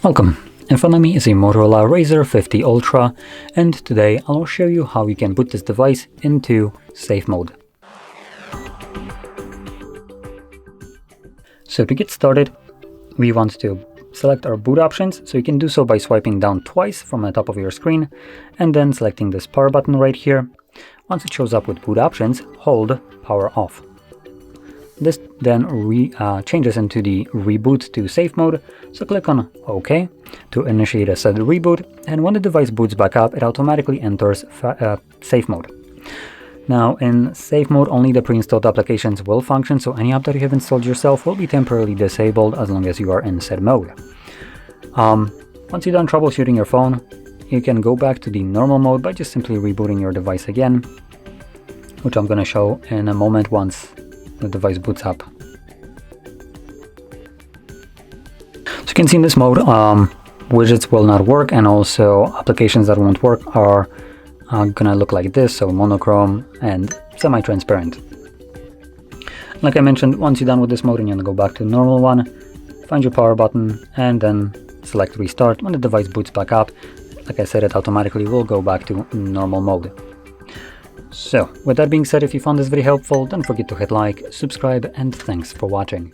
Welcome! In front of me is a Motorola Razr 50 Ultra, and today I'll show you how you can boot this device into safe mode. So to get started, we want to select our boot options, so you can do so by swiping down twice from the top of your screen and then selecting this power button right here. Once it shows up with boot options, hold power off. This then changes into the reboot to safe mode, so click on OK to initiate a said reboot, and when the device boots back up, it automatically enters safe mode. Now in safe mode, only the pre-installed applications will function, so any app that you have installed yourself will be temporarily disabled as long as you are in said mode. Once you're done troubleshooting your phone, you can go back to the normal mode by just simply rebooting your device again, which I'm going to show in a moment once the device boots up. So you can see in this mode, widgets will not work, and also applications that won't work are gonna look like this, so monochrome and semi-transparent. Like I mentioned, once you're done with this mode and you're gonna go back to the normal one, find your power button and then select restart. When the device boots back up, like I said, it automatically will go back to normal mode. So with that being said, if you found this very helpful, don't forget to hit like, subscribe, and thanks for watching.